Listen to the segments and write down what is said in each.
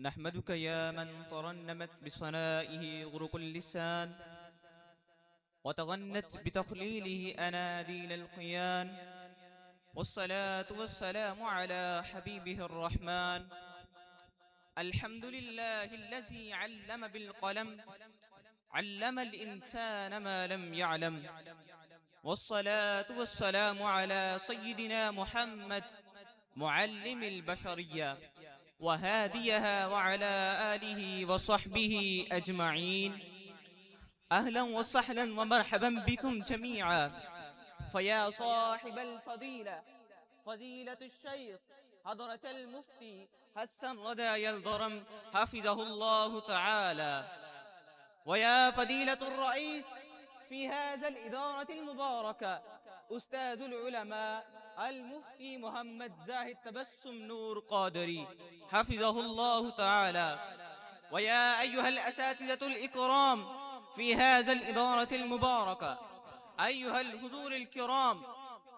نحمدك يا من ترنمت بصنائه غرق اللسان، وتغنت بتخليله أناديل القيان. والصلاة والسلام على حبيبه الرحمن. الحمد لله الذي علم بالقلم، علم الإنسان ما لم يعلم. والصلاة والسلام على سيدنا محمد معلم البشرية وهاديها، وعلى آله وصحبه أجمعين. أهلا وسهلا ومرحبا بكم جميعا. فيا صاحب الفضيلة فضيلة الشيخ حضرة المفتي حسن رضا يلدرم حفظه الله تعالى، ويا فضيلة الرئيس في هذا الإدارة المباركة أستاذ العلماء المفتي محمد زاهد تبسم نور قادري حفظه الله تعالى، ويا أيها الأساتذة الإكرام في هذا الإدارة المباركة، أيها الحضور الكرام،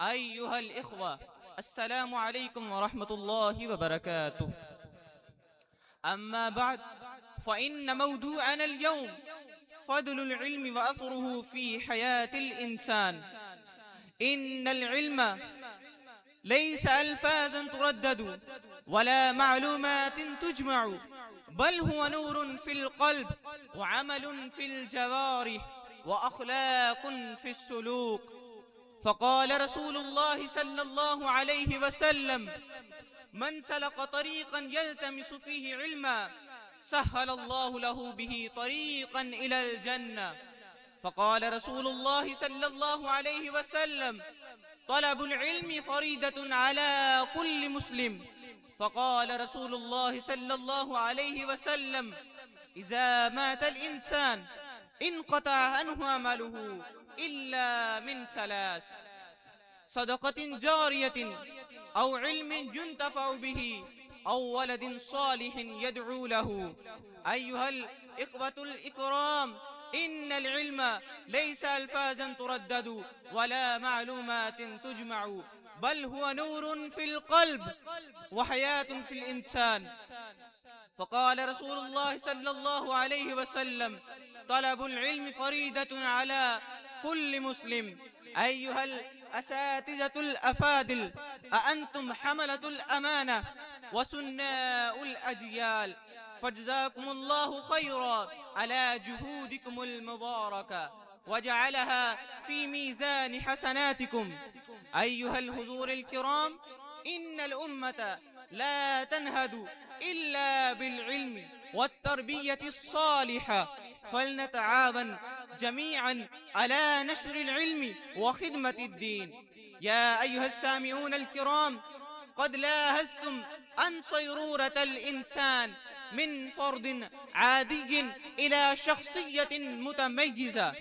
أيها الإخوة، السلام عليكم ورحمة الله وبركاته. أما بعد، فإن موضوعنا اليوم فضل العلم وأثره في حياة الإنسان. إن العلم ليس ألفاظا تردد ولا معلومات تجمع، بل هو نور في القلب وعمل في الجوارح وأخلاق في السلوك. فقال رسول الله صلى الله عليه وسلم: من سلك طريقا يلتمس فيه علما سهل الله له به طريقا إلى الجنة. فقال رسول الله صلى الله عليه وسلم: طلب العلم فريضة على كل مسلم. فقال رسول الله صلى الله عليه وسلم: إذا مات الإنسان انقطع عنه عمله إلا من ثلاث: صدقة جارية، أو علم ينتفع به، أو ولد صالح يدعو له. أيها الإخوة الإكرام، إن العلم ليس ألفاظا تردد ولا معلومات تجمع، بل هو نور في القلب وحياة في الإنسان. فقال رسول الله صلى الله عليه وسلم: طلب العلم فريضة على كل مسلم. أيها الأساتذة الأفاضل، أأنتم حملة الأمانة وسناء الأجيال، فجزاكم الله خيرا على جهودكم المباركة وجعلها في ميزان حسناتكم. أيها الحضور الكرام، إن الأمة لا تنهض إلا بالعلم والتربية الصالحة، فلنتعاون جميعا على نشر العلم وخدمة الدين. يا أيها السامعون الكرام، قد لاحظتم أن صيرورة الإنسان من فرد عادي إلى شخصية متميزة،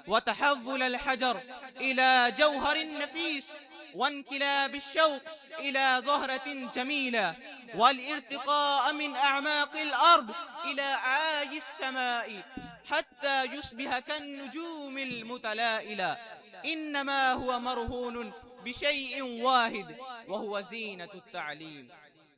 وتحول الحجر إلى جوهر نفيس، وانكلاب الشوق إلى زهرة جميلة، والارتقاء من أعماق الأرض إلى أعالي السماء حتى يصبح كالنجوم المتلائلة. إنما هو مرهون بشيء واحد، وهو زينة التعليم.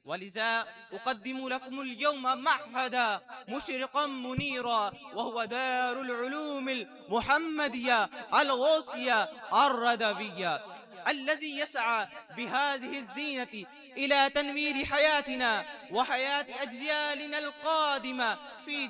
ولذا أقدم لكم اليوم معهدا مشرقا منيرا، وهو دار العلوم المحمدية الغوثية الردوية، الذي يسعى بهذه الزينة إلى تنوير حياتنا وحياة أجيالنا القادمة في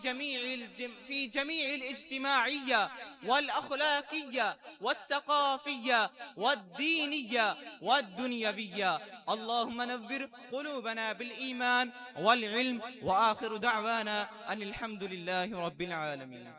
جميع الاجتماعية والأخلاقية والثقافية والدينية والدنيوية. اللهم نور قلوبنا بالإيمان والعلم، وآخر دعوانا أن الحمد لله رب العالمين.